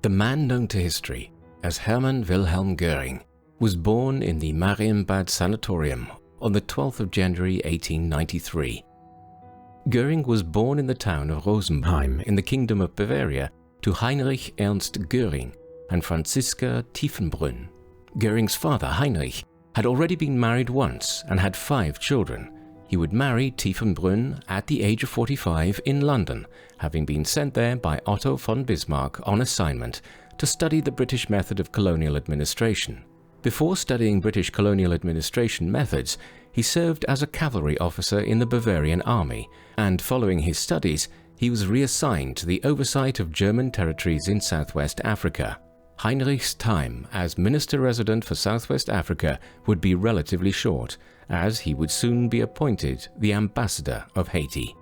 The man known to history as Hermann Wilhelm Göring was born in the Marienbad Sanatorium on the 12th of January 1893. Göring was born in the town of Rosenheim in the Kingdom of Bavaria to Heinrich Ernst Göring and Franziska Tiefenbrunn. Göring's father, Heinrich, had already been married once and had 5 children. He would marry Tiefenbrunn at the age of 45 in London, having been sent there by Otto von Bismarck on assignment to study the British method of colonial administration. Before studying British colonial administration methods, he served as a cavalry officer in the Bavarian army, and following his studies, he was reassigned to the oversight of German territories in Southwest Africa. Heinrich's time as Minister-Resident for Southwest Africa would be relatively short, as he would soon be appointed the Ambassador of Haiti.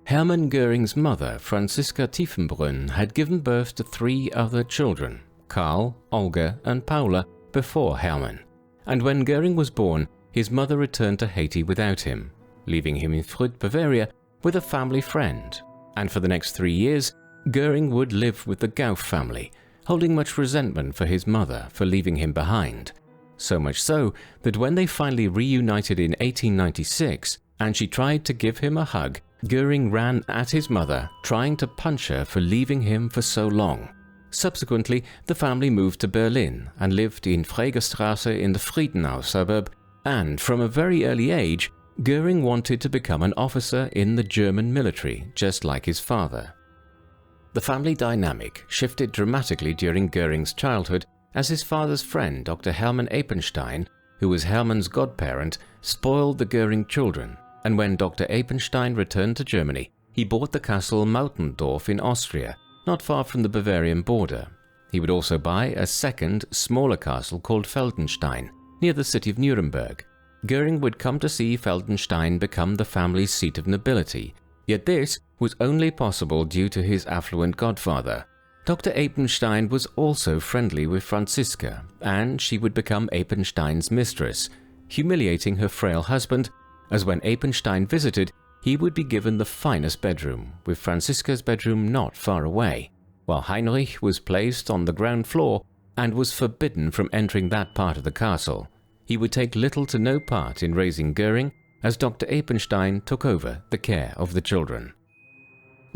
Hermann Göring's mother, Franziska Tiefenbrunn, had given birth to 3 other children, Karl, Olga and Paula, before Hermann, and when Göring was born, his mother returned to Haiti without him, leaving him in Frut, Bavaria, with a family friend, and for the next 3 years, Göring would live with the Gauff family, holding much resentment for his mother for leaving him behind. So much so that when they finally reunited in 1896 and she tried to give him a hug, Göring ran at his mother, trying to punch her for leaving him for so long. Subsequently, the family moved to Berlin and lived in Fregestrasse in the Friedenau suburb, and from a very early age, Göring wanted to become an officer in the German military, just like his father. The family dynamic shifted dramatically during Göring's childhood as his father's friend Dr. Hermann Apenstein, who was Hermann's godparent, spoiled the Göring children, and when Dr. Apenstein returned to Germany, he bought the castle Mautendorf in Austria, not far from the Bavarian border. He would also buy a second, smaller castle called Feldenstein, near the city of Nuremberg. Göring would come to see Feldenstein become the family's seat of nobility, yet this was only possible due to his affluent godfather. Dr. Apenstein was also friendly with Franziska, and she would become Apenstein's mistress, humiliating her frail husband, as when Apenstein visited, he would be given the finest bedroom, with Franziska's bedroom not far away, while Heinrich was placed on the ground floor and was forbidden from entering that part of the castle. He would take little to no part in raising Göring, as Dr. Apenstein took over the care of the children.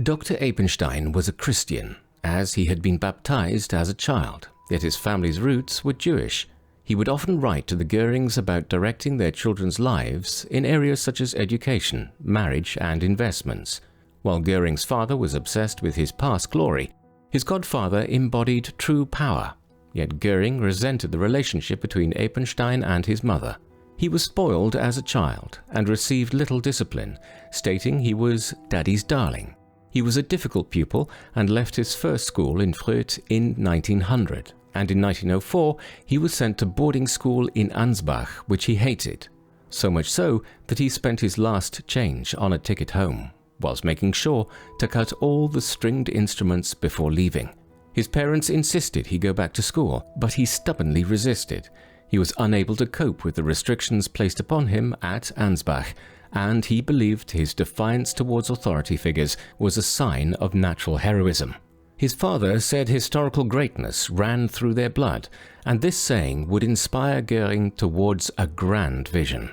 Dr. Apenstein was a Christian, as he had been baptized as a child, yet his family's roots were Jewish. He would often write to the Görings about directing their children's lives in areas such as education, marriage, and investments. While Göring's father was obsessed with his past glory, his godfather embodied true power, yet Göring resented the relationship between Apenstein and his mother. He was spoiled as a child and received little discipline, stating he was "daddy's darling." He was a difficult pupil and left his first school in Frut in 1900, and in 1904 he was sent to boarding school in Ansbach, which he hated, so much so that he spent his last change on a ticket home, whilst making sure to cut all the stringed instruments before leaving. His parents insisted he go back to school, but he stubbornly resisted. He was unable to cope with the restrictions placed upon him at Ansbach, and he believed his defiance towards authority figures was a sign of natural heroism. His father said historical greatness ran through their blood, and this saying would inspire Göring towards a grand vision.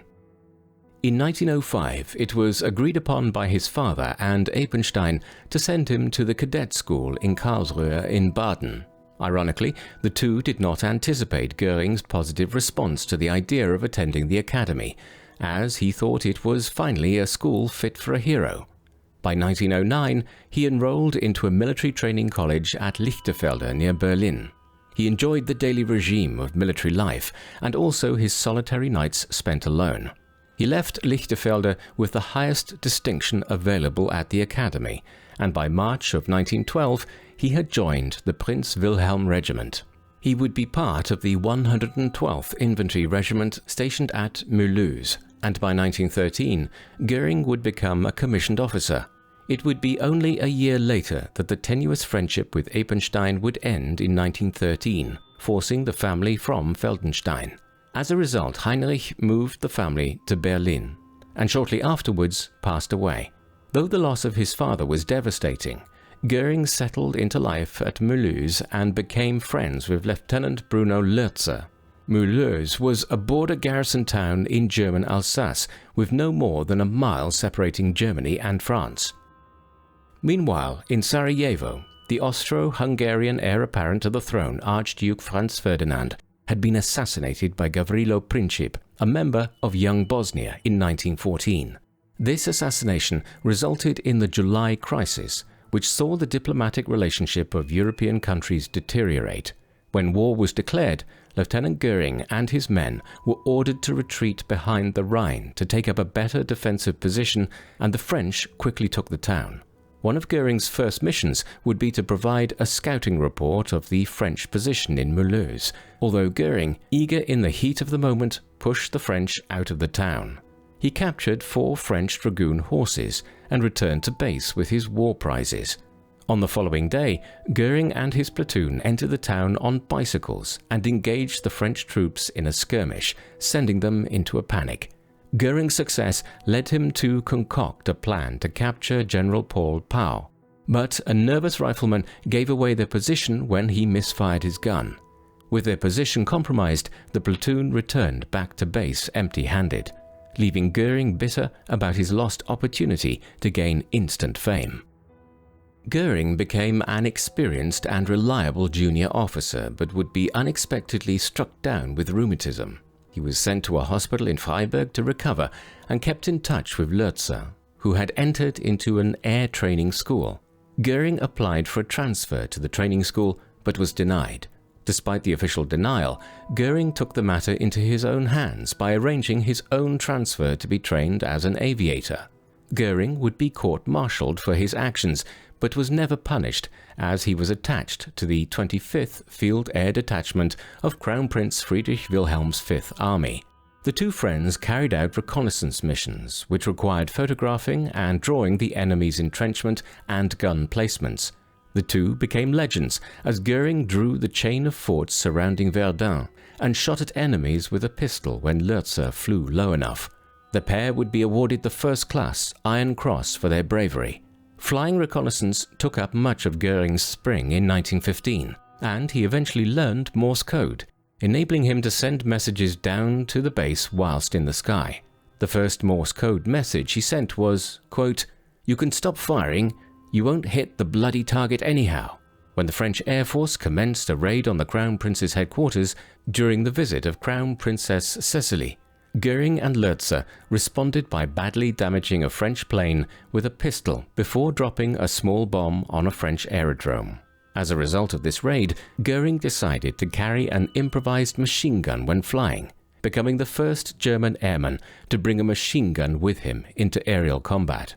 In 1905, it was agreed upon by his father and Apenstein to send him to the cadet school in Karlsruhe in Baden. Ironically, the two did not anticipate Göring's positive response to the idea of attending the academy, as he thought it was finally a school fit for a hero. By 1909, he enrolled into a military training college at Lichterfelde near Berlin. He enjoyed the daily regime of military life and also his solitary nights spent alone. He left Lichterfelde with the highest distinction available at the academy, and by March of 1912 he had joined the Prince Wilhelm Regiment. He would be part of the 112th Infantry Regiment stationed at Mulhouse, and by 1913 Göring would become a commissioned officer. It would be only a year later that the tenuous friendship with Apenstein would end in 1913, forcing the family from Feldenstein. As a result, Heinrich moved the family to Berlin, and shortly afterwards passed away. Though the loss of his father was devastating, Göring settled into life at Mulhouse and became friends with Lieutenant Bruno Lürzer. Mulhouse was a border garrison town in German Alsace, with no more than a mile separating Germany and France. Meanwhile, in Sarajevo, the Austro-Hungarian heir apparent to the throne, Archduke Franz Ferdinand, had been assassinated by Gavrilo Princip, a member of Young Bosnia, in 1914. This assassination resulted in the July Crisis, which saw the diplomatic relationship of European countries deteriorate. When war was declared, Lieutenant Göring and his men were ordered to retreat behind the Rhine to take up a better defensive position, and the French quickly took the town. One of Göring's first missions would be to provide a scouting report of the French position in Mulhouse, although Göring, eager in the heat of the moment, pushed the French out of the town. He captured 4 French dragoon horses and returned to base with his war prizes. On the following day, Göring and his platoon entered the town on bicycles and engaged the French troops in a skirmish, sending them into a panic. Göring's success led him to concoct a plan to capture General Paul Pau, but a nervous rifleman gave away their position when he misfired his gun. With their position compromised, the platoon returned back to base empty-handed, leaving Göring bitter about his lost opportunity to gain instant fame. Göring became an experienced and reliable junior officer, but would be unexpectedly struck down with rheumatism. He was sent to a hospital in Freiburg to recover and kept in touch with Lürzer, who had entered into an air training school. Göring applied for a transfer to the training school, but was denied. Despite the official denial, Göring took the matter into his own hands by arranging his own transfer to be trained as an aviator. Göring would be court-martialed for his actions, but was never punished, as he was attached to the 25th Field Air Detachment of Crown Prince Friedrich Wilhelm's Fifth Army. The two friends carried out reconnaissance missions, which required photographing and drawing the enemy's entrenchment and gun placements. The two became legends, as Göring drew the chain of forts surrounding Verdun and shot at enemies with a pistol when Lürzer flew low enough. The pair would be awarded the first-class Iron Cross for their bravery. Flying reconnaissance took up much of Göring's spring in 1915, and he eventually learned Morse code, enabling him to send messages down to the base whilst in the sky. The first Morse code message he sent was, quote, "You can stop firing, you won't hit the bloody target anyhow," when the French Air Force commenced a raid on the Crown Prince's headquarters during the visit of Crown Princess Cecily. Göring and Lürzer responded by badly damaging a French plane with a pistol before dropping a small bomb on a French aerodrome. As a result of this raid, Göring decided to carry an improvised machine gun when flying, becoming the first German airman to bring a machine gun with him into aerial combat.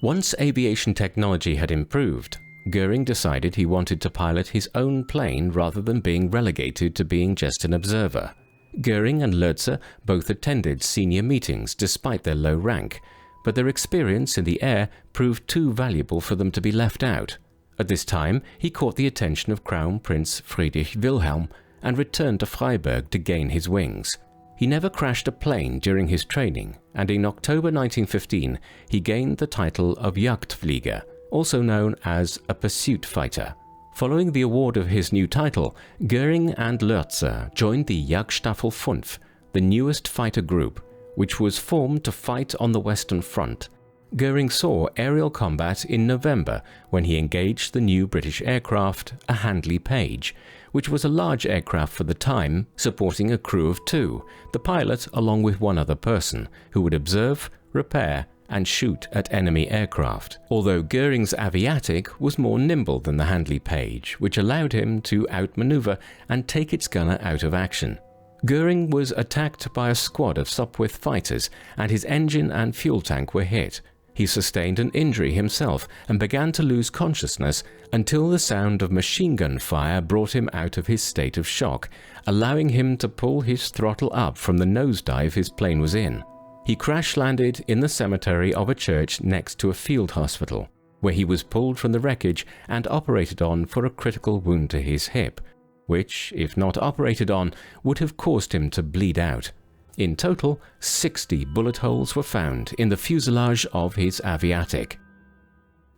Once aviation technology had improved, Göring decided he wanted to pilot his own plane rather than being relegated to being just an observer. Göring and Lürzer both attended senior meetings despite their low rank, but their experience in the air proved too valuable for them to be left out. At this time, he caught the attention of Crown Prince Friedrich Wilhelm and returned to Freiburg to gain his wings. He never crashed a plane during his training, and in October 1915 he gained the title of Jagdflieger, also known as a pursuit fighter. Following the award of his new title, Göring and Lürzer joined the Jagdstaffel 5, the newest fighter group, which was formed to fight on the Western Front. Göring saw aerial combat in November when he engaged the new British aircraft, a Handley Page, which was a large aircraft for the time, supporting a crew of 2, the pilot along with one other person, who would observe, repair, and shoot at enemy aircraft, although Göring's aviatic was more nimble than the Handley Page, which allowed him to outmaneuver and take its gunner out of action. Göring was attacked by a squad of Sopwith fighters, and his engine and fuel tank were hit. He sustained an injury himself and began to lose consciousness until the sound of machine gun fire brought him out of his state of shock, allowing him to pull his throttle up from the nosedive his plane was in. He crash-landed in the cemetery of a church next to a field hospital, where he was pulled from the wreckage and operated on for a critical wound to his hip, which, if not operated on, would have caused him to bleed out. In total, 60 bullet holes were found in the fuselage of his aviatic.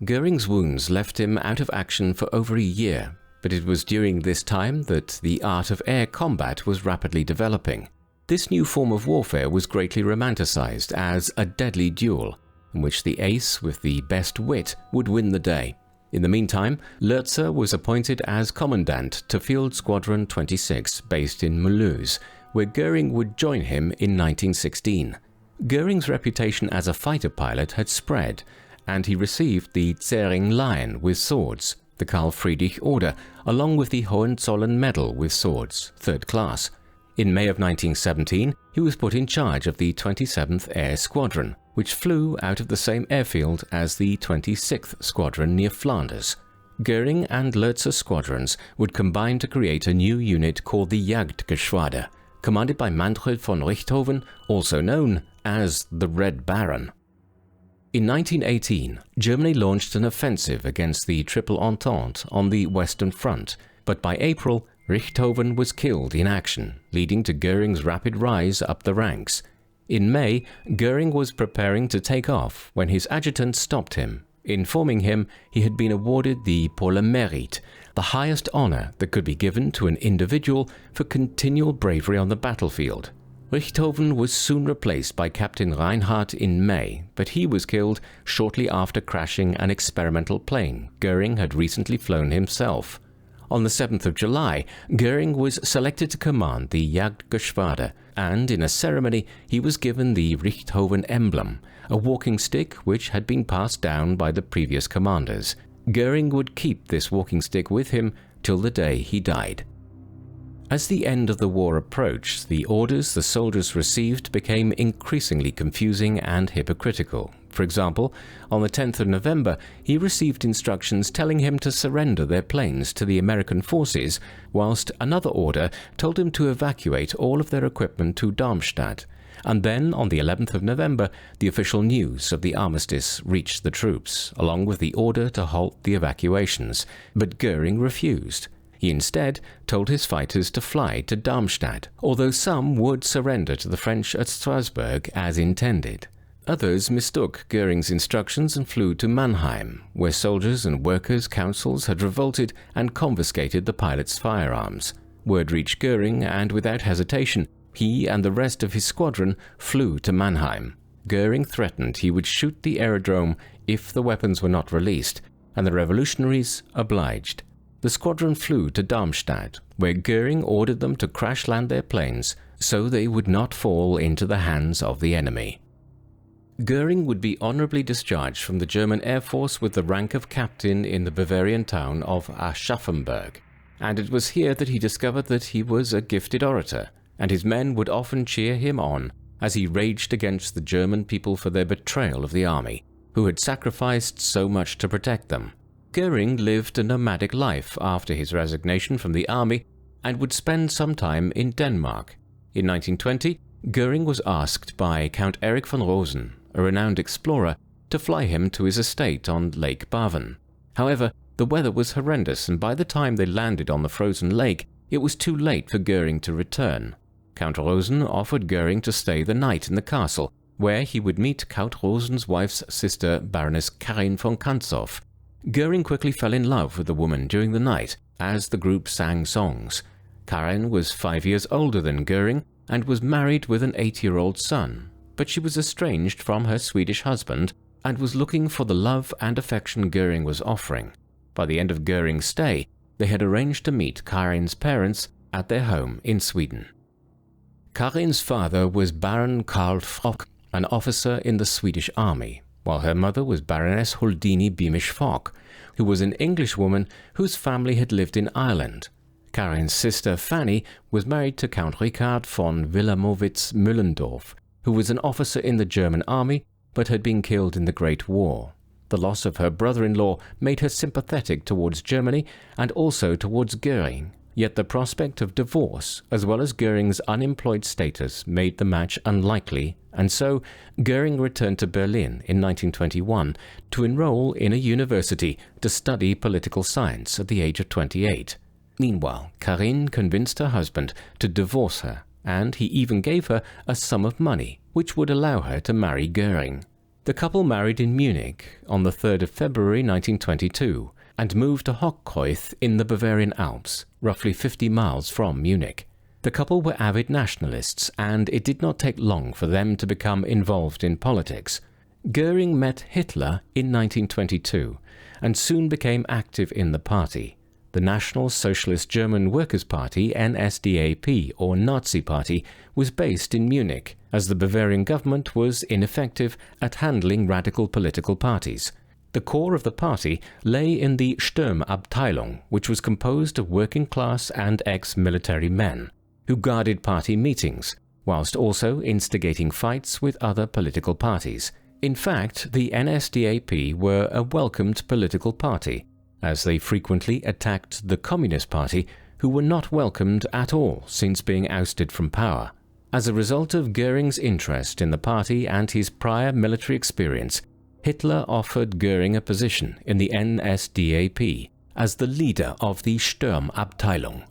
Göring's wounds left him out of action for over a year, but it was during this time that the art of air combat was rapidly developing. This new form of warfare was greatly romanticized as a deadly duel, in which the ace with the best wit would win the day. In the meantime, Lürzer was appointed as commandant to Field Squadron 26, based in Mulhouse, where Göring would join him in 1916. Göring's reputation as a fighter pilot had spread, and he received the Zering Lion with swords, the Karl Friedrich Order, along with the Hohenzollern Medal with swords, 3rd class. In May of 1917, he was put in charge of the 27th Air Squadron, which flew out of the same airfield as the 26th Squadron near Flanders. Göring and Lürzer squadrons would combine to create a new unit called the Jagdgeschwader, commanded by Manfred von Richthofen, also known as the Red Baron. In 1918, Germany launched an offensive against the Triple Entente on the Western Front, but by April, Richthofen was killed in action, leading to Göring's rapid rise up the ranks. In May, Göring was preparing to take off when his adjutant stopped him, informing him he had been awarded the Pour le Mérite, the highest honor that could be given to an individual for continual bravery on the battlefield. Richthofen was soon replaced by Captain Reinhardt in May, but he was killed shortly after crashing an experimental plane Göring had recently flown himself. On the 7th of July, Göring was selected to command the Jagdgeschwader, and in a ceremony he was given the Richthofen emblem, a walking stick which had been passed down by the previous commanders. Göring would keep this walking stick with him till the day he died. As the end of the war approached, the orders the soldiers received became increasingly confusing and hypocritical. For example, on the 10th of November, he received instructions telling him to surrender their planes to the American forces, whilst another order told him to evacuate all of their equipment to Darmstadt. And then, on the 11th of November, the official news of the armistice reached the troops, along with the order to halt the evacuations, but Göring refused. He instead told his fighters to fly to Darmstadt, although some would surrender to the French at Strasbourg as intended. Others mistook Göring's instructions and flew to Mannheim, where soldiers and workers' councils had revolted and confiscated the pilots' firearms. Word reached Göring, and without hesitation, he and the rest of his squadron flew to Mannheim. Göring threatened he would shoot the aerodrome if the weapons were not released, and the revolutionaries obliged. The squadron flew to Darmstadt, where Göring ordered them to crash land their planes so they would not fall into the hands of the enemy. Göring would be honorably discharged from the German Air Force with the rank of captain in the Bavarian town of Aschaffenburg, and it was here that he discovered that he was a gifted orator, and his men would often cheer him on as he raged against the German people for their betrayal of the army, who had sacrificed so much to protect them. Göring lived a nomadic life after his resignation from the army and would spend some time in Denmark. In 1920, Göring was asked by Count Erich von Rosen, a renowned explorer, to fly him to his estate on Lake Bavon. However, the weather was horrendous, and by the time they landed on the frozen lake, it was too late for Göring to return. Count Rosen offered Göring to stay the night in the castle, where he would meet Count Rosen's wife's sister, Baroness Karin von Kantzow. Göring quickly fell in love with the woman during the night as the group sang songs. Karin was 5 years older than Göring and was married with an 8-year-old son, but she was estranged from her Swedish husband and was looking for the love and affection Göring was offering. By the end of Göring's stay, they had arranged to meet Karin's parents at their home in Sweden. Karin's father was Baron Karl Frock, an officer in the Swedish army, while her mother was Baroness Huldini Beamish-Falk, who was an Englishwoman whose family had lived in Ireland. Karin's sister Fanny was married to Count Richard von Wilhelmowitz-Müllendorf, who was an officer in the German army but had been killed in the Great War. The loss of her brother-in-law made her sympathetic towards Germany and also towards Göring, yet the prospect of divorce, as well as Göring's unemployed status, made the match unlikely, and so Göring returned to Berlin in 1921 to enroll in a university to study political science at the age of 28. Meanwhile, Karin convinced her husband to divorce her, and he even gave her a sum of money which would allow her to marry Göring. The couple married in Munich on the 3rd of February 1922 and moved to Hockreuth in the Bavarian Alps, roughly 50 miles from Munich. The couple were avid nationalists, and it did not take long for them to become involved in politics. Göring met Hitler in 1922 and soon became active in the party. The National Socialist German Workers' Party, NSDAP, or Nazi Party, was based in Munich, as the Bavarian government was ineffective at handling radical political parties. The core of the party lay in the Sturmabteilung, which was composed of working-class and ex-military men, who guarded party meetings, whilst also instigating fights with other political parties. In fact, the NSDAP were a welcomed political party, as they frequently attacked the Communist Party, who were not welcomed at all since being ousted from power. As a result of Göring's interest in the party and his prior military experience, Hitler offered Göring a position in the NSDAP as the leader of the Sturmabteilung.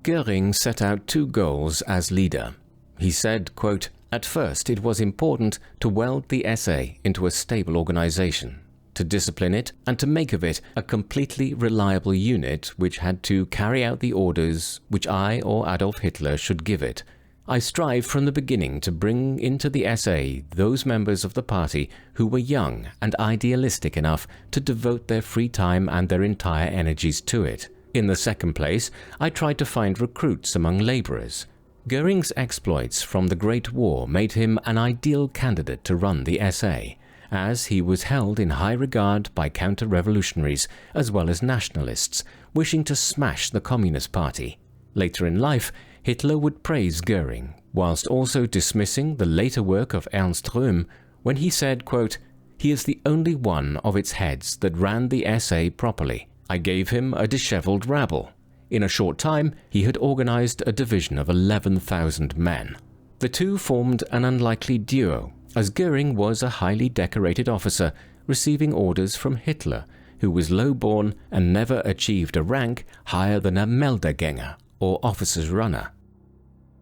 Göring set out two goals as leader. He said, quote, "At first it was important to weld the SA into a stable organization, to discipline it and to make of it a completely reliable unit which had to carry out the orders which I or Adolf Hitler should give it. I strive from the beginning to bring into the SA those members of the party who were young and idealistic enough to devote their free time and their entire energies to it. In the second place, I tried to find recruits among laborers. Göring's exploits from the Great War made him an ideal candidate to run the SA, as he was held in high regard by counter-revolutionaries as well as nationalists, wishing to smash the Communist Party. Later in life, Hitler would praise Göring, whilst also dismissing the later work of Ernst Röhm, when he said, quote, "He is the only one of its heads that ran the SA properly. I gave him a dishevelled rabble. In a short time, he had organized a division of 11,000 men." The two formed an unlikely duo, as Göring was a highly decorated officer receiving orders from Hitler, who was low-born and never achieved a rank higher than a Meldegänger, or officer's runner.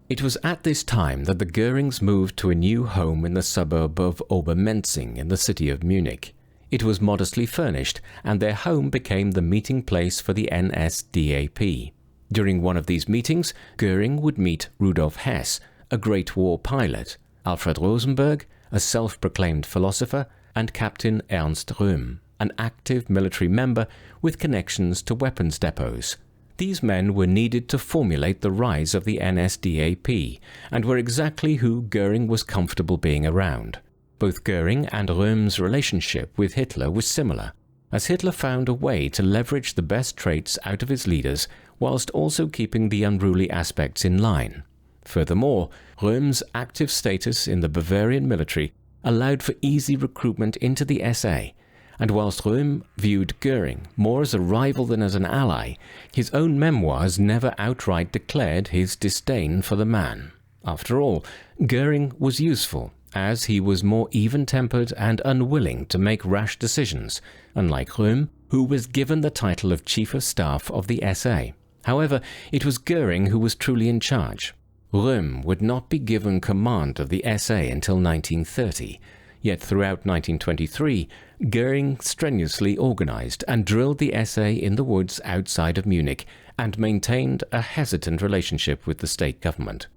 It was at this time that the Görings moved to a new home in the suburb of Obermenzing in the city of Munich. It was modestly furnished, and their home became the meeting place for the NSDAP. During one of these meetings, Göring would meet Rudolf Hess, a Great War pilot, Alfred Rosenberg, a self-proclaimed philosopher, and Captain Ernst Röhm, an active military member with connections to weapons depots. These men were needed to formulate the rise of the NSDAP, and were exactly who Göring was comfortable being around. Both Göring and Röhm's relationship with Hitler was similar, as Hitler found a way to leverage the best traits out of his leaders whilst also keeping the unruly aspects in line. Furthermore, Röhm's active status in the Bavarian military allowed for easy recruitment into the SA, and whilst Röhm viewed Göring more as a rival than as an ally, his own memoirs never outright declared his disdain for the man. After all, Göring was useful, as he was more even-tempered and unwilling to make rash decisions, unlike Röhm, who was given the title of Chief of Staff of the SA. However, it was Göring who was truly in charge. Röhm would not be given command of the SA until 1930, yet throughout 1923, Göring strenuously organized and drilled the SA in the woods outside of Munich and maintained a hesitant relationship with the state government.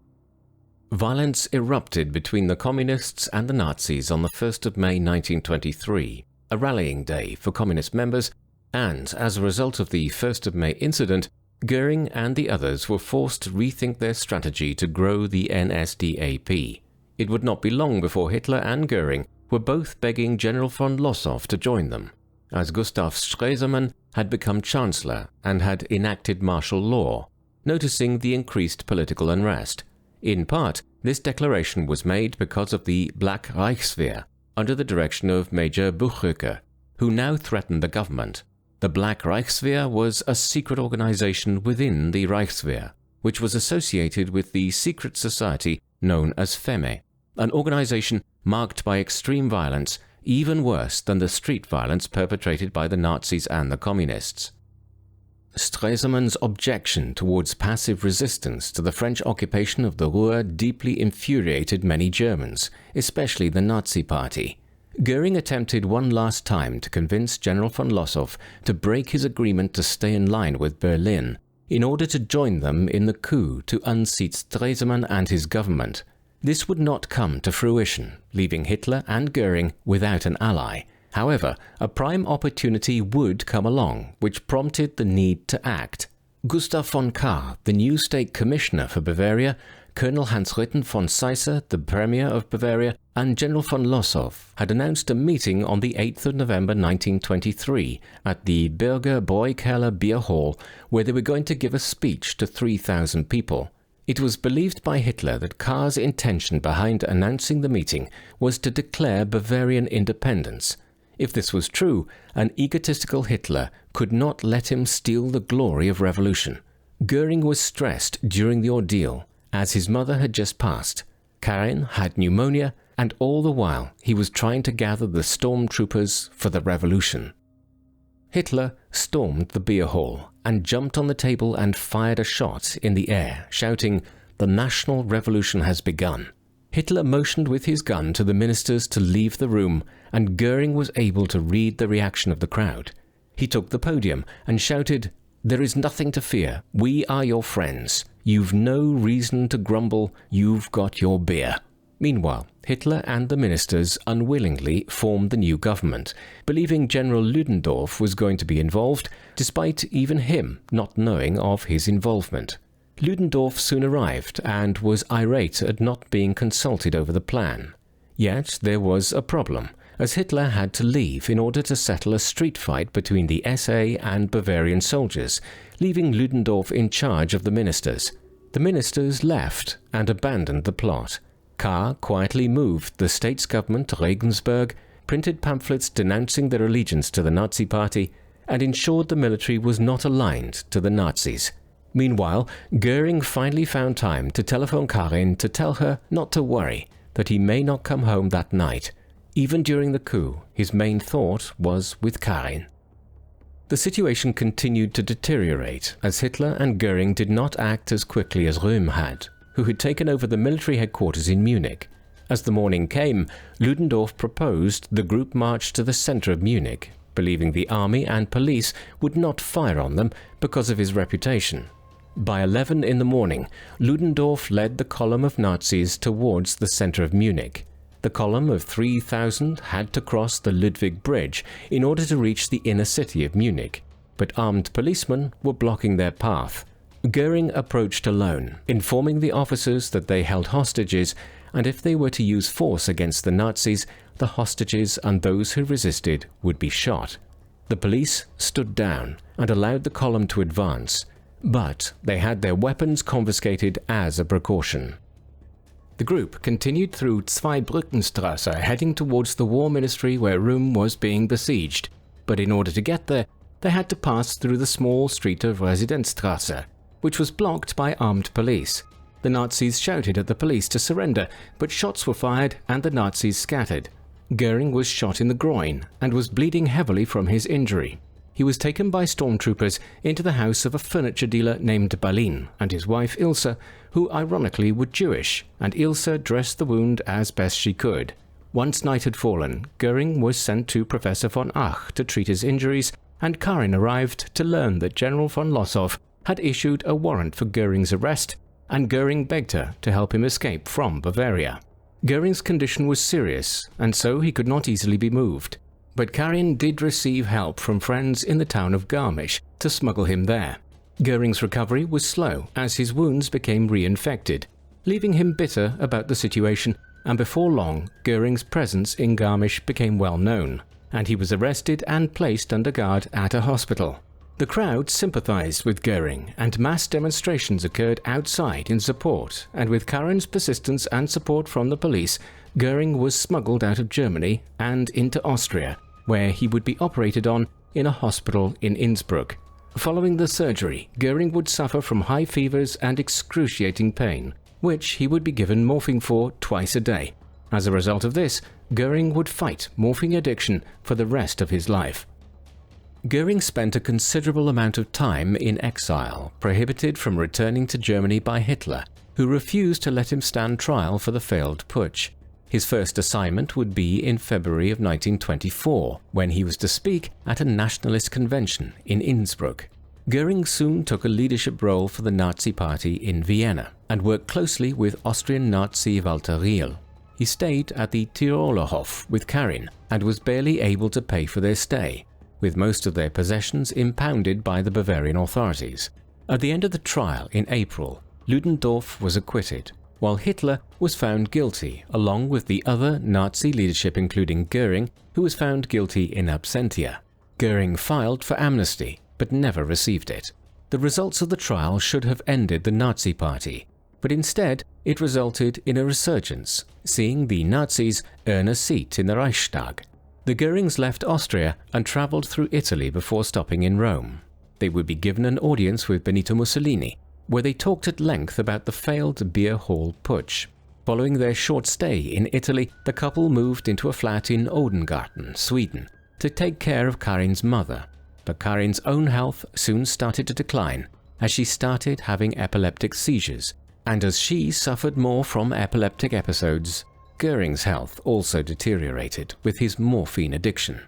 Violence erupted between the Communists and the Nazis on the 1st of May 1923, a rallying day for Communist members, and as a result of the 1st of May incident, Göring and the others were forced to rethink their strategy to grow the NSDAP. It would not be long before Hitler and Göring were both begging General von Lossow to join them, as Gustav Stresemann had become Chancellor and had enacted martial law, noticing the increased political unrest. In part, this declaration was made because of the Black Reichswehr, under the direction of Major Buchröcker, who now threatened the government. The Black Reichswehr was a secret organization within the Reichswehr, which was associated with the secret society known as Feme, an organization marked by extreme violence, even worse than the street violence perpetrated by the Nazis and the Communists. Stresemann's objection towards passive resistance to the French occupation of the Ruhr deeply infuriated many Germans, especially the Nazi Party. Göring attempted one last time to convince General von Lossow to break his agreement to stay in line with Berlin in order to join them in the coup to unseat Stresemann and his government. This would not come to fruition, leaving Hitler and Göring without an ally. However, a prime opportunity would come along, which prompted the need to act. Gustav von Kahr, the new state commissioner for Bavaria, Colonel Hans-Ritten von Seisser, the Premier of Bavaria, and General von Lossow had announced a meeting on the 8th of November 1923 at the Bürger Bräukeller Beer Hall, where they were going to give a speech to 3,000 people. It was believed by Hitler that Kahr's intention behind announcing the meeting was to declare Bavarian independence. If this was true, an egotistical Hitler could not let him steal the glory of revolution. Göring was stressed during the ordeal, as his mother had just passed. Karin had pneumonia, and all the while he was trying to gather the stormtroopers for the revolution. Hitler stormed the beer hall and jumped on the table and fired a shot in the air, shouting, "The national revolution has begun." Hitler motioned with his gun to the ministers to leave the room, and Göring was able to read the reaction of the crowd. He took the podium and shouted, "There is nothing to fear. We are your friends. You've no reason to grumble. You've got your beer." Meanwhile, Hitler and the ministers unwillingly formed the new government, believing General Ludendorff was going to be involved, despite even him not knowing of his involvement. Ludendorff soon arrived and was irate at not being consulted over the plan. Yet there was a problem, as Hitler had to leave in order to settle a street fight between the SA and Bavarian soldiers, leaving Ludendorff in charge of the ministers. The ministers left and abandoned the plot. Kahr quietly moved the state's government to Regensburg, printed pamphlets denouncing their allegiance to the Nazi Party, and ensured the military was not aligned to the Nazis. Meanwhile, Göring finally found time to telephone Karin to tell her not to worry, that he may not come home that night. Even during the coup, his main thought was with Karin. The situation continued to deteriorate, as Hitler and Göring did not act as quickly as Röhm had, who had taken over the military headquarters in Munich. As the morning came, Ludendorff proposed the group march to the center of Munich, believing the army and police would not fire on them because of his reputation. By 11 in the morning, Ludendorff led the column of Nazis towards the center of Munich. The column of 3,000 had to cross the Ludwig Bridge in order to reach the inner city of Munich, but armed policemen were blocking their path. Göring approached alone, informing the officers that they held hostages, and if they were to use force against the Nazis, the hostages and those who resisted would be shot. The police stood down and allowed the column to advance, but they had their weapons confiscated as a precaution. The group continued through Zweibrückenstrasse, heading towards the War Ministry where Röhm was being besieged, but in order to get there, they had to pass through the small street of Residenzstrasse, which was blocked by armed police. The Nazis shouted at the police to surrender, but shots were fired and the Nazis scattered. Göring was shot in the groin and was bleeding heavily from his injury. He was taken by stormtroopers into the house of a furniture dealer named Balin and his wife Ilse, who ironically were Jewish, and Ilse dressed the wound as best she could. Once night had fallen, Göring was sent to Professor von Ach to treat his injuries, and Karin arrived to learn that General von Lossow had issued a warrant for Göring's arrest, and Göring begged her to help him escape from Bavaria. Göring's condition was serious, and so he could not easily be moved. But Karin did receive help from friends in the town of Garmisch to smuggle him there. Göring's recovery was slow as his wounds became reinfected, leaving him bitter about the situation, and before long Göring's presence in Garmisch became well known, and he was arrested and placed under guard at a hospital. The crowd sympathized with Göring, and mass demonstrations occurred outside in support, and with Karin's persistence and support from the police, Göring was smuggled out of Germany and into Austria, where he would be operated on in a hospital in Innsbruck. Following the surgery, Göring would suffer from high fevers and excruciating pain, which he would be given morphine for twice a day. As a result of this, Göring would fight morphine addiction for the rest of his life. Göring spent a considerable amount of time in exile, prohibited from returning to Germany by Hitler, who refused to let him stand trial for the failed putsch. His first assignment would be in February of 1924, when he was to speak at a nationalist convention in Innsbruck. Göring soon took a leadership role for the Nazi Party in Vienna and worked closely with Austrian Nazi Walter Riehl. He stayed at the Tirolerhof with Karin and was barely able to pay for their stay, with most of their possessions impounded by the Bavarian authorities. At the end of the trial in April, Ludendorff was acquitted, while Hitler was found guilty along with the other Nazi leadership including Göring, who was found guilty in absentia. Göring filed for amnesty, but never received it. The results of the trial should have ended the Nazi Party, but instead it resulted in a resurgence, seeing the Nazis earn a seat in the Reichstag. The Görings left Austria and travelled through Italy before stopping in Rome. They would be given an audience with Benito Mussolini, where they talked at length about the failed beer hall putsch. Following their short stay in Italy, the couple moved into a flat in Odengarten, Sweden, to take care of Karin's mother. But Karin's own health soon started to decline, as she started having epileptic seizures, and as she suffered more from epileptic episodes, Göring's health also deteriorated with his morphine addiction.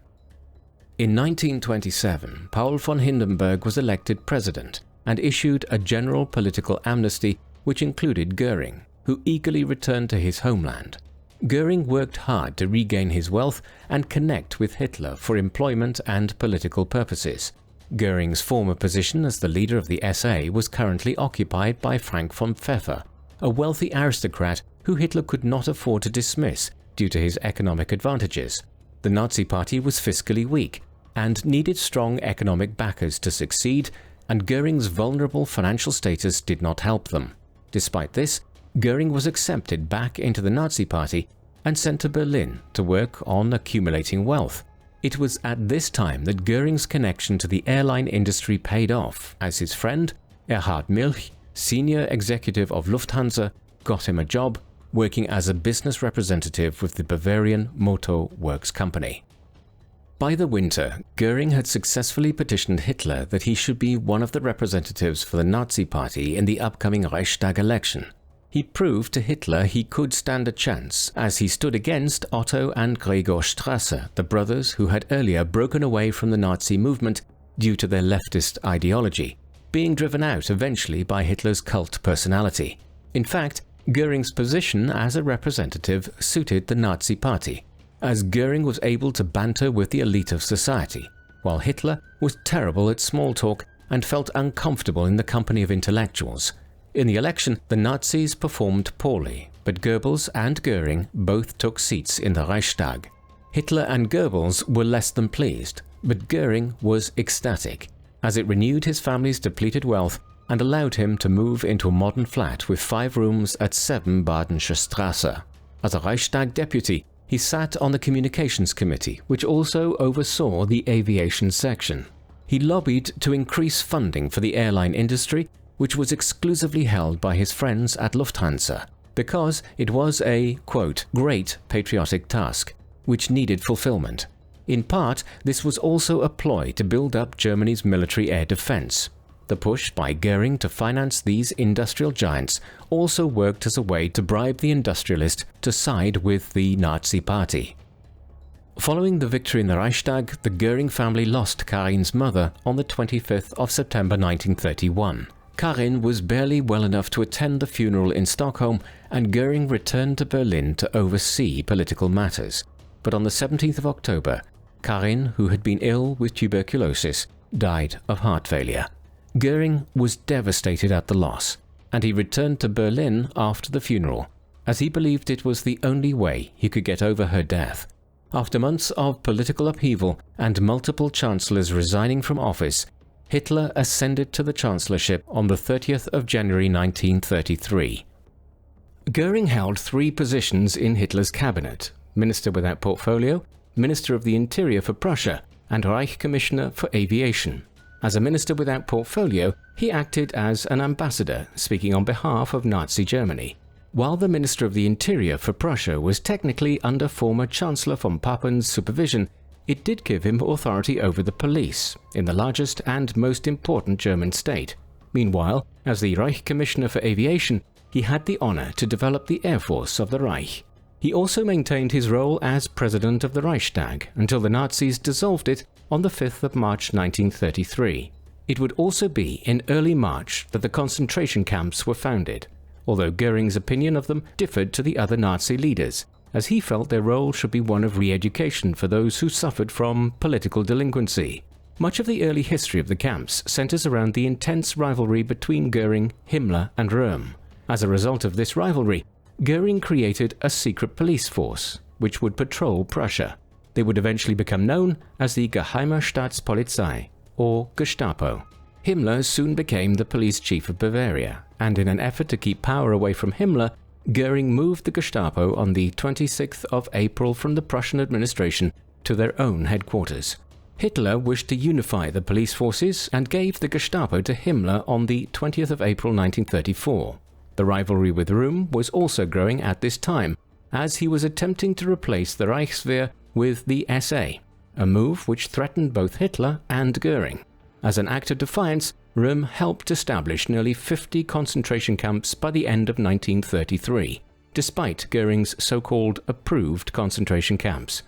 In 1927, Paul von Hindenburg was elected president and issued a general political amnesty which included Göring, who eagerly returned to his homeland. Göring worked hard to regain his wealth and connect with Hitler for employment and political purposes. Göring's former position as the leader of the SA was currently occupied by Frank von Pfeffer, a wealthy aristocrat who Hitler could not afford to dismiss due to his economic advantages. The Nazi Party was fiscally weak and needed strong economic backers to succeed, and Göring's vulnerable financial status did not help them. Despite this, Göring was accepted back into the Nazi Party and sent to Berlin to work on accumulating wealth. It was at this time that Göring's connection to the airline industry paid off, as his friend, Erhard Milch, senior executive of Lufthansa, got him a job working as a business representative with the Bavarian Motor Works Company. By the winter, Göring had successfully petitioned Hitler that he should be one of the representatives for the Nazi Party in the upcoming Reichstag election. He proved to Hitler he could stand a chance, as he stood against Otto and Gregor Strasser, the brothers who had earlier broken away from the Nazi movement due to their leftist ideology, being driven out eventually by Hitler's cult personality. In fact, Göring's position as a representative suited the Nazi Party, as Göring was able to banter with the elite of society, while Hitler was terrible at small talk and felt uncomfortable in the company of intellectuals. In the election, the Nazis performed poorly, but Goebbels and Göring both took seats in the Reichstag. Hitler and Goebbels were less than pleased, but Göring was ecstatic, as it renewed his family's depleted wealth and allowed him to move into a modern flat with 5 rooms at 7 Badensche Straße. As a Reichstag deputy, he sat on the Communications Committee, which also oversaw the aviation section. He lobbied to increase funding for the airline industry, which was exclusively held by his friends at Lufthansa, because it was a, quote, great patriotic task, which needed fulfillment. In part, this was also a ploy to build up Germany's military air defense. The push by Göring to finance these industrial giants also worked as a way to bribe the industrialist to side with the Nazi Party. Following the victory in the Reichstag, the Göring family lost Karin's mother on the 25th of September 1931. Karin was barely well enough to attend the funeral in Stockholm, and Göring returned to Berlin to oversee political matters. But on the 17th of October, Karin, who had been ill with tuberculosis, died of heart failure. Göring was devastated at the loss, and he returned to Berlin after the funeral, as he believed it was the only way he could get over her death. After months of political upheaval and multiple chancellors resigning from office, Hitler ascended to the chancellorship on the 30th of January 1933. Göring held 3 positions in Hitler's cabinet: Minister without portfolio, Minister of the Interior for Prussia, and Reich Commissioner for Aviation. As a minister without portfolio, he acted as an ambassador, speaking on behalf of Nazi Germany. While the Minister of the Interior for Prussia was technically under former Chancellor von Pappen's supervision, it did give him authority over the police in the largest and most important German state. Meanwhile, as the Reich Commissioner for Aviation, he had the honor to develop the Air Force of the Reich. He also maintained his role as president of the Reichstag until the Nazis dissolved it on the 5th of March 1933. It would also be in early March that the concentration camps were founded, although Göring's opinion of them differed to the other Nazi leaders, as he felt their role should be one of re-education for those who suffered from political delinquency. Much of the early history of the camps centers around the intense rivalry between Göring, Himmler and Röhm. As a result of this rivalry, Göring created a secret police force, which would patrol Prussia. They would eventually become known as the Geheime Staatspolizei, or Gestapo. Himmler soon became the police chief of Bavaria, and in an effort to keep power away from Himmler, Göring moved the Gestapo on the 26th of April from the Prussian administration to their own headquarters. Hitler wished to unify the police forces and gave the Gestapo to Himmler on the 20th of April 1934. The rivalry with Röhm was also growing at this time, as he was attempting to replace the Reichswehr with the SA, a move which threatened both Hitler and Göring. As an act of defiance, Röhm helped establish nearly 50 concentration camps by the end of 1933, despite Göring's so-called approved concentration camps.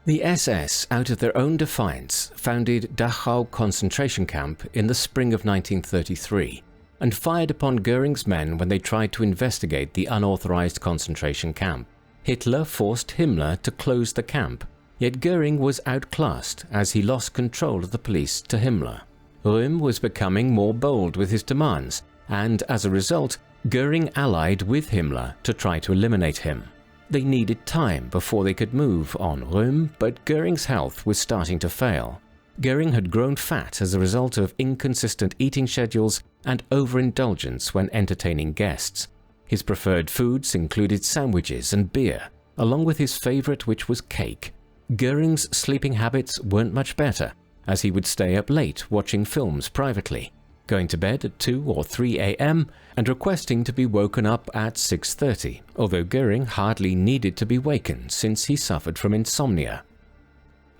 The SS, out of their own defiance, founded Dachau concentration camp in the spring of 1933 and fired upon Göring's men when they tried to investigate the unauthorized concentration camp. Hitler forced Himmler to close the camp, yet Göring was outclassed as he lost control of the police to Himmler. Röhm was becoming more bold with his demands, and as a result, Göring allied with Himmler to try to eliminate him. They needed time before they could move on Röhm, but Göring's health was starting to fail. Göring had grown fat as a result of inconsistent eating schedules and overindulgence when entertaining guests. His preferred foods included sandwiches and beer, along with his favorite, which was cake. Göring's sleeping habits weren't much better, as he would stay up late watching films privately, going to bed at 2 or 3 a.m. and requesting to be woken up at 6:30, although Göring hardly needed to be wakened since he suffered from insomnia.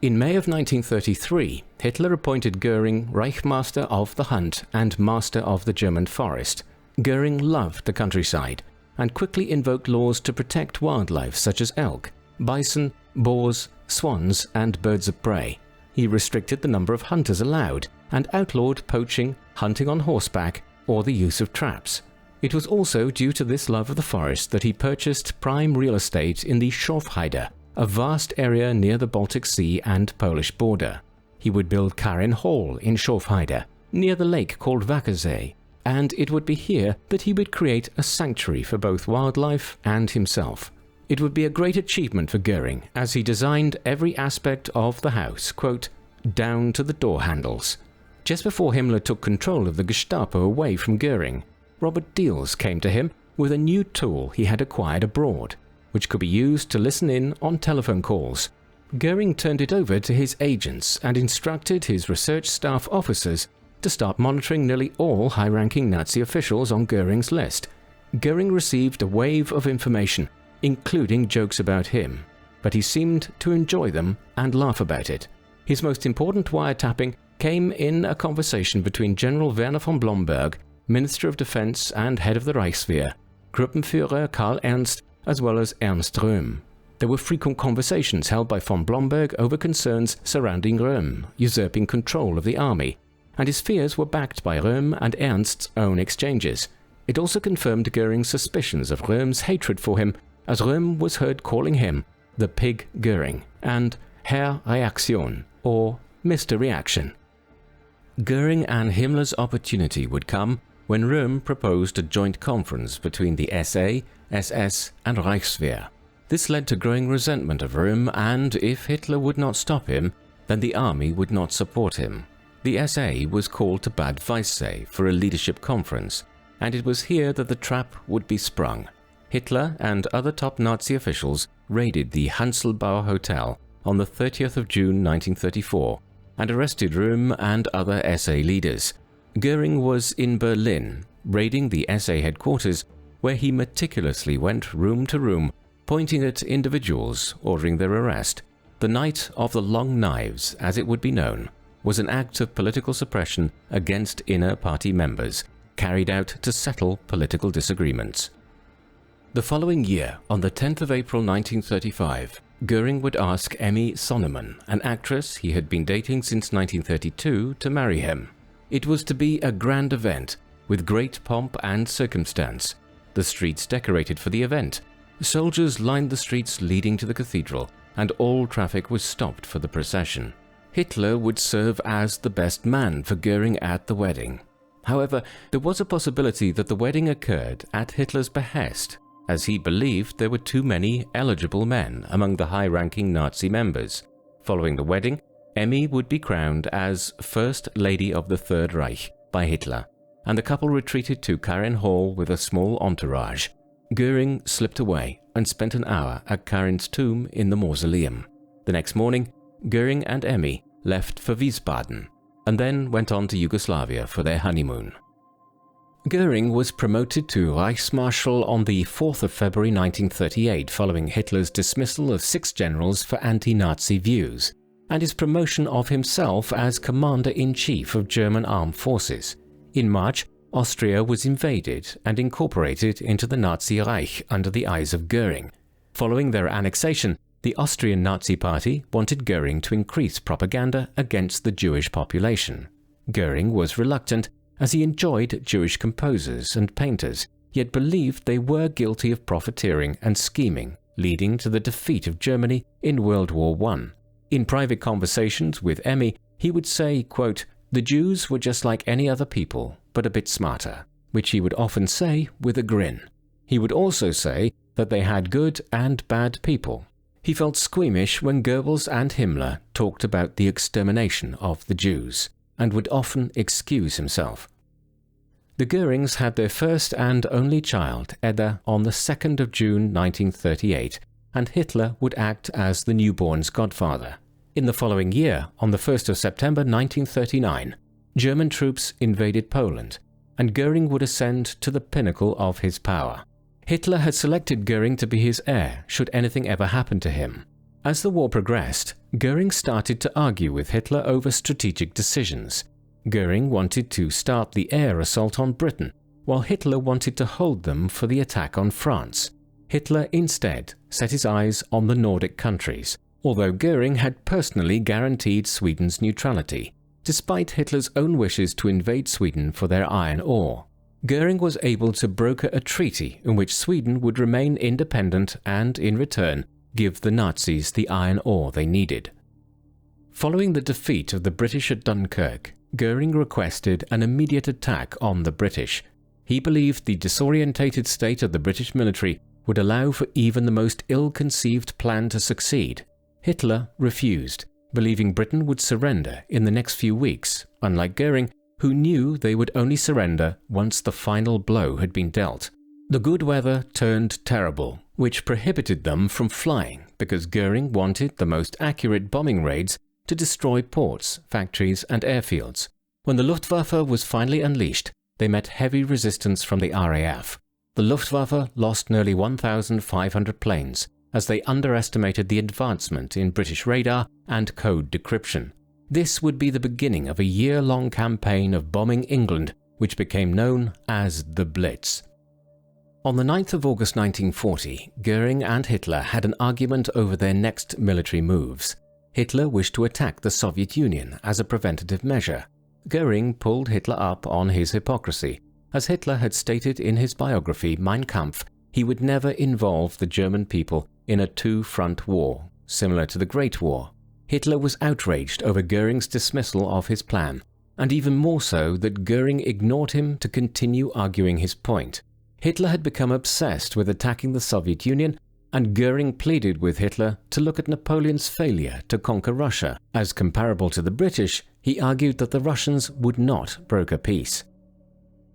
In May of 1933, Hitler appointed Göring Reichsmaster of the Hunt and Master of the German Forest. Göring loved the countryside and quickly invoked laws to protect wildlife such as elk, bison, boars, swans, and birds of prey. He restricted the number of hunters allowed and outlawed poaching, hunting on horseback, or the use of traps. It was also due to this love of the forest that he purchased prime real estate in the Schorfheide, a vast area near the Baltic Sea and Polish border. He would build Karin Hall in Schorfheide, near the lake called Wackersee, and it would be here that he would create a sanctuary for both wildlife and himself. It would be a great achievement for Göring, as he designed every aspect of the house, quote, down to the door handles. Just before Himmler took control of the Gestapo away from Göring, Robert Diels came to him with a new tool he had acquired abroad, which could be used to listen in on telephone calls. Göring turned it over to his agents and instructed his research staff officers to start monitoring nearly all high-ranking Nazi officials on Göring's list. Göring received a wave of information, including jokes about him, but he seemed to enjoy them and laugh about it. His most important wiretapping came in a conversation between General Werner von Blomberg, Minister of Defense and head of the Reichswehr, Gruppenführer Karl Ernst, as well as Ernst Röhm. There were frequent conversations held by von Blomberg over concerns surrounding Röhm usurping control of the army, and his fears were backed by Röhm and Ernst's own exchanges. It also confirmed Göring's suspicions of Röhm's hatred for him, as Röhm was heard calling him the Pig Göring and Herr Reaktion, or Mr. Reaction. Göring and Himmler's opportunity would come when Röhm proposed a joint conference between the SA, SS and Reichswehr. This led to growing resentment of Röhm, and if Hitler would not stop him, then the army would not support him. The SA was called to Bad Weissei for a leadership conference, and it was here that the trap would be sprung. Hitler and other top Nazi officials raided the Hanselbauer Hotel on the 30th of June 1934 and arrested Röhm and other SA leaders. Göring was in Berlin, raiding the SA headquarters, where he meticulously went room to room, pointing at individuals, ordering their arrest. The Night of the Long Knives, as it would be known, was an act of political suppression against inner party members, carried out to settle political disagreements. The following year, on the 10th of April 1935, Göring would ask Emmy Sonnemann, an actress he had been dating since 1932, to marry him. It was to be a grand event, with great pomp and circumstance. The streets decorated for the event. Soldiers lined the streets leading to the cathedral, and all traffic was stopped for the procession. Hitler would serve as the best man for Göring at the wedding. However, there was a possibility that the wedding occurred at Hitler's behest, as he believed there were too many eligible men among the high-ranking Nazi members. Following the wedding, Emmy would be crowned as First Lady of the Third Reich by Hitler, and the couple retreated to Karin Hall with a small entourage. Göring slipped away and spent an hour at Karin's tomb in the mausoleum. The next morning, Göring and Emmy left for Wiesbaden, and then went on to Yugoslavia for their honeymoon. Göring was promoted to Reichsmarschall on the 4th of February 1938 following Hitler's dismissal of 6 generals for anti-Nazi views, and his promotion of himself as Commander-in-Chief of German Armed Forces. In March, Austria was invaded and incorporated into the Nazi Reich under the eyes of Göring. Following their annexation, the Austrian Nazi Party wanted Göring to increase propaganda against the Jewish population. Göring was reluctant, as he enjoyed Jewish composers and painters, yet believed they were guilty of profiteering and scheming, leading to the defeat of Germany in World War I. In private conversations with Emmy, he would say, quote, "The Jews were just like any other people, but a bit smarter," which he would often say with a grin. He would also say that they had good and bad people. He felt squeamish when Goebbels and Himmler talked about the extermination of the Jews, and would often excuse himself. The Görings had their first and only child, Edda, on the 2nd of June 1938, and Hitler would act as the newborn's godfather. In the following year, on the 1st of September 1939, German troops invaded Poland, and Göring would ascend to the pinnacle of his power. Hitler had selected Göring to be his heir should anything ever happen to him. As the war progressed, Göring started to argue with Hitler over strategic decisions. Göring wanted to start the air assault on Britain, while Hitler wanted to hold them for the attack on France. Hitler instead set his eyes on the Nordic countries, although Göring had personally guaranteed Sweden's neutrality, despite Hitler's own wishes to invade Sweden for their iron ore. Göring was able to broker a treaty in which Sweden would remain independent and, in return, give the Nazis the iron ore they needed. Following the defeat of the British at Dunkirk, Göring requested an immediate attack on the British. He believed the disorientated state of the British military would allow for even the most ill-conceived plan to succeed. Hitler refused, believing Britain would surrender in the next few weeks, unlike Göring, who knew they would only surrender once the final blow had been dealt. The good weather turned terrible, which prohibited them from flying because Göring wanted the most accurate bombing raids to destroy ports, factories and airfields. When the Luftwaffe was finally unleashed, they met heavy resistance from the RAF. The Luftwaffe lost nearly 1,500 planes as they underestimated the advancement in British radar and code decryption. This would be the beginning of a year-long campaign of bombing England, which became known as the Blitz. On the 9th of August 1940, Göring and Hitler had an argument over their next military moves. Hitler wished to attack the Soviet Union as a preventative measure. Göring pulled Hitler up on his hypocrisy. As Hitler had stated in his biography Mein Kampf, he would never involve the German people in a two-front war, similar to the Great War. Hitler was outraged over Göring's dismissal of his plan, and even more so that Göring ignored him to continue arguing his point. Hitler had become obsessed with attacking the Soviet Union, and Göring pleaded with Hitler to look at Napoleon's failure to conquer Russia. As comparable to the British, he argued that the Russians would not broker peace.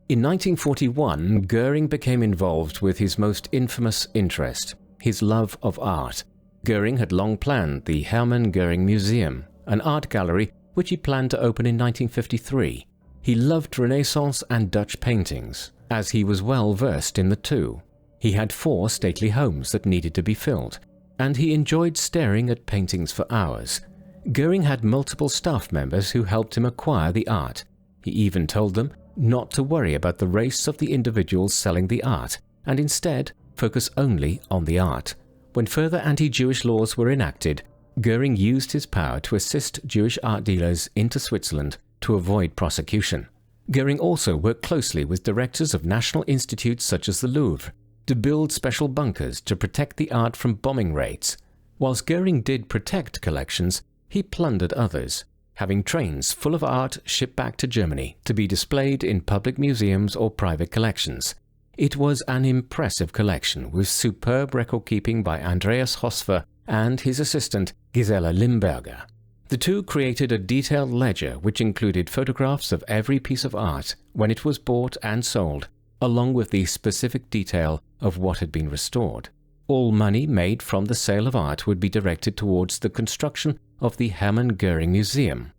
In 1941, Göring became involved with his most infamous interest, his love of art. Göring had long planned the Hermann Göring Museum, an art gallery which he planned to open in 1953. He loved Renaissance and Dutch paintings, as he was well versed in the two. He had 4 stately homes that needed to be filled, and he enjoyed staring at paintings for hours. Göring had multiple staff members who helped him acquire the art. He even told them not to worry about the race of the individuals selling the art, and instead focus only on the art. When further anti-Jewish laws were enacted, Göring used his power to assist Jewish art dealers into Switzerland to avoid prosecution. Göring also worked closely with directors of national institutes such as the Louvre to build special bunkers to protect the art from bombing raids. Whilst Göring did protect collections, he plundered others, having trains full of art shipped back to Germany to be displayed in public museums or private collections. It was an impressive collection with superb record-keeping by Andreas Hosfer and his assistant Gisela Limberger. The two created a detailed ledger which included photographs of every piece of art when it was bought and sold, along with the specific detail of what had been restored. All money made from the sale of art would be directed towards the construction of the Hermann Göring Museum.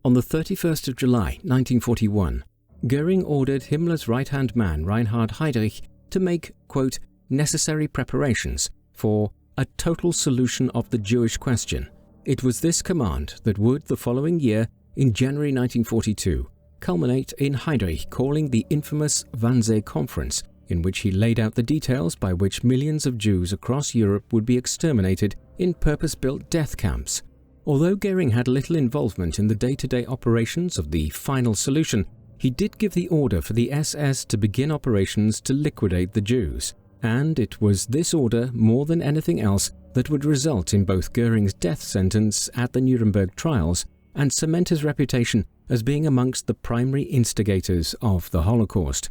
On the 31st of July 1941, Göring ordered Himmler's right-hand man Reinhard Heydrich to make, quote, necessary preparations for a total solution of the Jewish question. It was this command that would, the following year, in January 1942, culminate in Heydrich calling the infamous Wannsee Conference, in which he laid out the details by which millions of Jews across Europe would be exterminated in purpose-built death camps. Although Göring had little involvement in the day-to-day operations of the final solution, he did give the order for the SS to begin operations to liquidate the Jews, and it was this order, more than anything else, that would result in both Göring's death sentence at the Nuremberg trials and cement his reputation as being amongst the primary instigators of the Holocaust.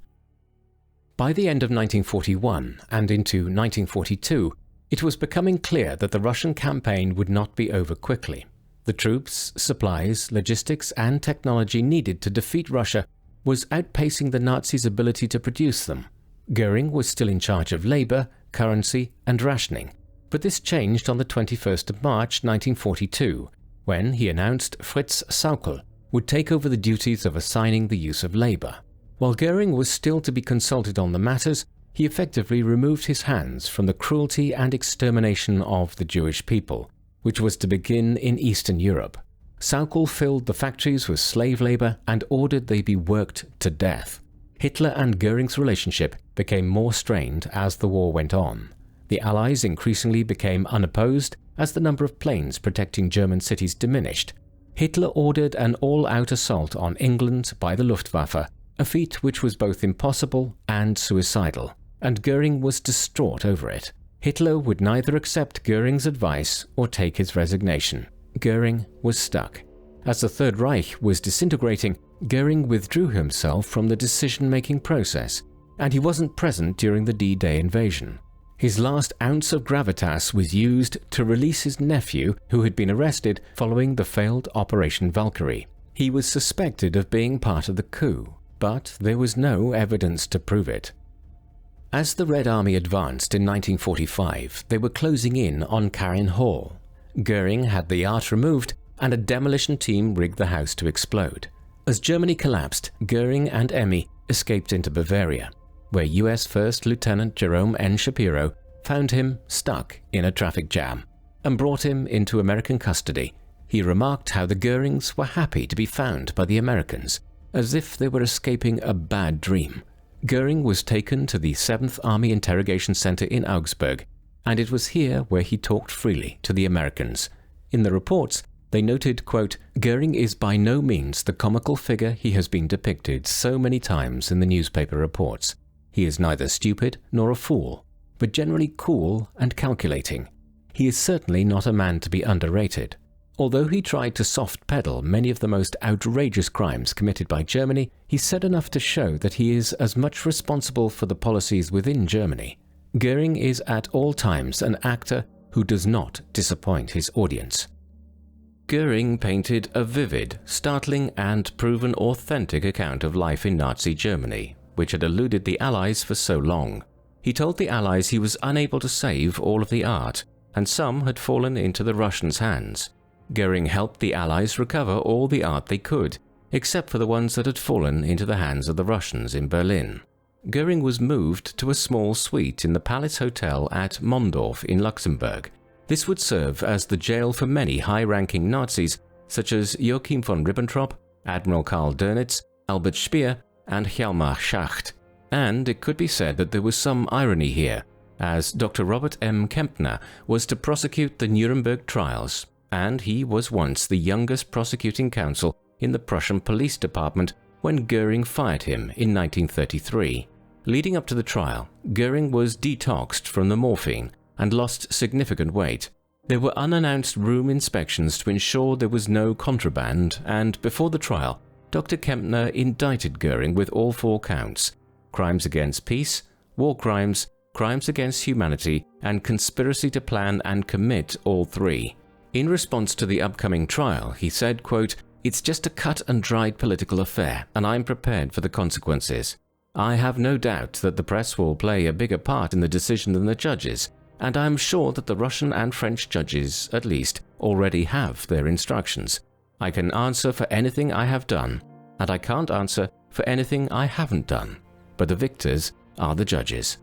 By the end of 1941 and into 1942, it was becoming clear that the Russian campaign would not be over quickly. The troops, supplies, logistics and technology needed to defeat Russia was outpacing the Nazis' ability to produce them. Göring was still in charge of labor, currency and rationing, but this changed on the 21st of March 1942, when he announced Fritz Sauckel would take over the duties of assigning the use of labor. While Göring was still to be consulted on the matters, he effectively removed his hands from the cruelty and extermination of the Jewish people, which was to begin in Eastern Europe. Sauckel filled the factories with slave labor and ordered they be worked to death. Hitler and Göring's relationship became more strained as the war went on. The Allies increasingly became unopposed as the number of planes protecting German cities diminished. Hitler ordered an all-out assault on England by the Luftwaffe, a feat which was both impossible and suicidal, and Göring was distraught over it. Hitler would neither accept Göring's advice or take his resignation. Göring was stuck. As the Third Reich was disintegrating, Göring withdrew himself from the decision-making process, and he wasn't present during the D-Day invasion. His last ounce of gravitas was used to release his nephew, who had been arrested following the failed Operation Valkyrie. He was suspected of being part of the coup, but there was no evidence to prove it. As the Red Army advanced in 1945, they were closing in on Karin Hall. Göring had the art removed, and a demolition team rigged the house to explode. As Germany collapsed, Göring and Emmy escaped into Bavaria, where US First Lieutenant Jerome N. Shapiro found him stuck in a traffic jam and brought him into American custody. He remarked how the Görings were happy to be found by the Americans, as if they were escaping a bad dream. Göring was taken to the 7th Army Interrogation Center in Augsburg, and it was here where he talked freely to the Americans. In the reports, they noted, quote, "Göring is by no means the comical figure he has been depicted so many times in the newspaper reports. He is neither stupid nor a fool, but generally cool and calculating. He is certainly not a man to be underrated. Although he tried to soft-pedal many of the most outrageous crimes committed by Germany, he said enough to show that he is as much responsible for the policies within Germany. Göring is at all times an actor who does not disappoint his audience." Göring painted a vivid, startling and proven authentic account of life in Nazi Germany, which had eluded the Allies for so long. He told the Allies he was unable to save all of the art, and some had fallen into the Russians' hands. Göring helped the Allies recover all the art they could, except for the ones that had fallen into the hands of the Russians in Berlin. Göring was moved to a small suite in the Palace Hotel at Mondorf in Luxembourg. This would serve as the jail for many high-ranking Nazis, such as Joachim von Ribbentrop, Admiral Karl Dönitz, Albert Speer, and Hjalmar Schacht. And it could be said that there was some irony here, as Dr. Robert M. Kempner was to prosecute the Nuremberg trials, and he was once the youngest prosecuting counsel in the Prussian police department when Göring fired him in 1933. Leading up to the trial, Göring was detoxed from the morphine and lost significant weight. There were unannounced room inspections to ensure there was no contraband, and before the trial, Dr. Kempner indicted Göring with all 4 counts: crimes against peace, war crimes, crimes against humanity, and conspiracy to plan and commit all 3. In response to the upcoming trial, he said, quote, "It's just a cut and dried political affair, and I'm prepared for the consequences. I have no doubt that the press will play a bigger part in the decision than the judges, and I'm sure that the Russian and French judges, at least, already have their instructions. I can answer for anything I have done, and I can't answer for anything I haven't done. But the victors are the judges."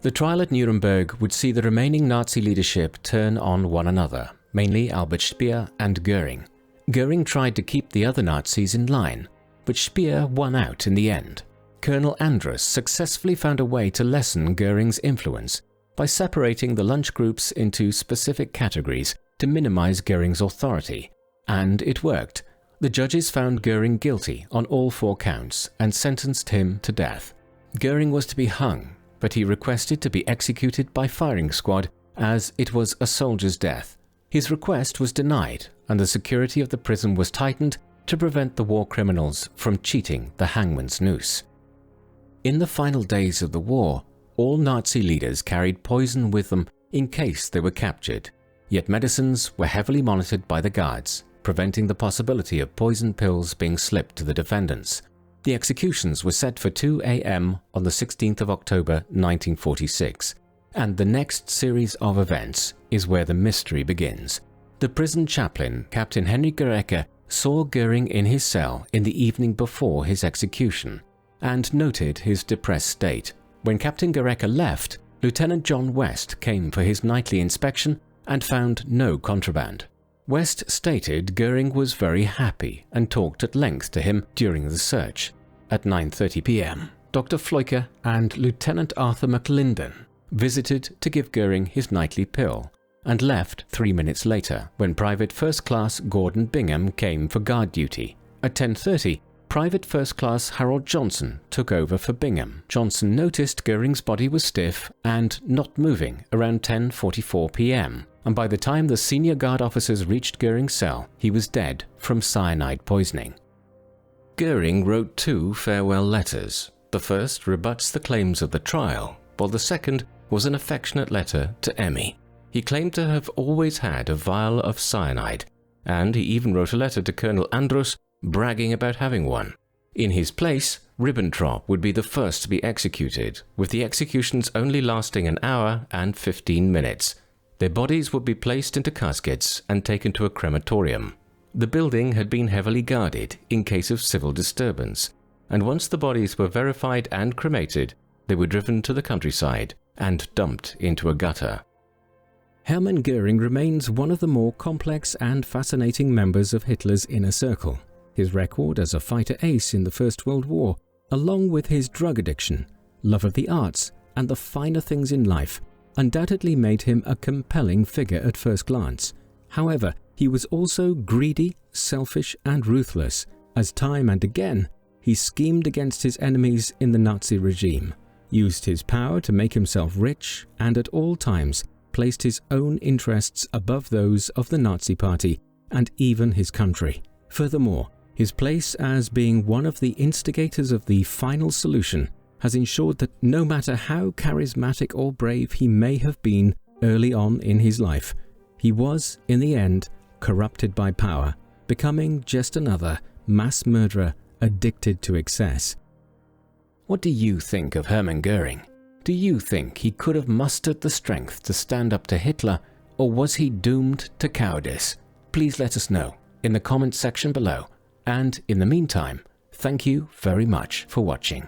The trial at Nuremberg would see the remaining Nazi leadership turn on one another, mainly Albert Speer and Göring. Göring tried to keep the other Nazis in line, but Speer won out in the end. Colonel Andrus successfully found a way to lessen Göring's influence by separating the lunch groups into specific categories to minimize Göring's authority, and it worked. The judges found Göring guilty on all 4 counts and sentenced him to death. Göring was to be hung, but he requested to be executed by firing squad as it was a soldier's death. His request was denied, and the security of the prison was tightened to prevent the war criminals from cheating the hangman's noose. In the final days of the war, all Nazi leaders carried poison with them in case they were captured, yet medicines were heavily monitored by the guards, preventing the possibility of poison pills being slipped to the defendants. The executions were set for 2 a.m. on the 16th of October 1946, and the next series of events is where the mystery begins. The prison chaplain, Captain Henry Gereke, saw Göring in his cell in the evening before his execution and noted his depressed state. When Captain Gereke left, Lieutenant John West came for his nightly inspection and found no contraband. West stated Göring was very happy and talked at length to him during the search. At 9:30 p.m., Dr. Floyke and Lieutenant Arthur McLinden visited to give Göring his nightly pill and left 3 minutes later when Private First Class Gordon Bingham came for guard duty. At 10:30, Private First Class Harold Johnson took over for Bingham. Johnson noticed Göring's body was stiff and not moving around 10:44 p.m. and by the time the senior guard officers reached Göring's cell, he was dead from cyanide poisoning. Göring wrote 2 farewell letters. The first rebuts the claims of the trial, while the second was an affectionate letter to Emmy. He claimed to have always had a vial of cyanide, and he even wrote a letter to Colonel Andrus bragging about having one. In his place, Ribbentrop would be the first to be executed, with the executions only lasting an hour and 15 minutes. Their bodies would be placed into caskets and taken to a crematorium. The building had been heavily guarded in case of civil disturbance, and once the bodies were verified and cremated, they were driven to the countryside and dumped into a gutter. Hermann Göring remains one of the more complex and fascinating members of Hitler's inner circle. His record as a fighter ace in the First World War, along with his drug addiction, love of the arts, and the finer things in life, undoubtedly made him a compelling figure at first glance. However, he was also greedy, selfish, and ruthless, as time and again he schemed against his enemies in the Nazi regime, used his power to make himself rich, and at all times placed his own interests above those of the Nazi Party and even his country. Furthermore, his place as being one of the instigators of the final solution has ensured that no matter how charismatic or brave he may have been early on in his life, he was, in the end, corrupted by power, becoming just another mass murderer addicted to excess. What do you think of Hermann Göring? Do you think he could have mustered the strength to stand up to Hitler, or was he doomed to cowardice? Please let us know in the comments section below. And in the meantime, thank you very much for watching.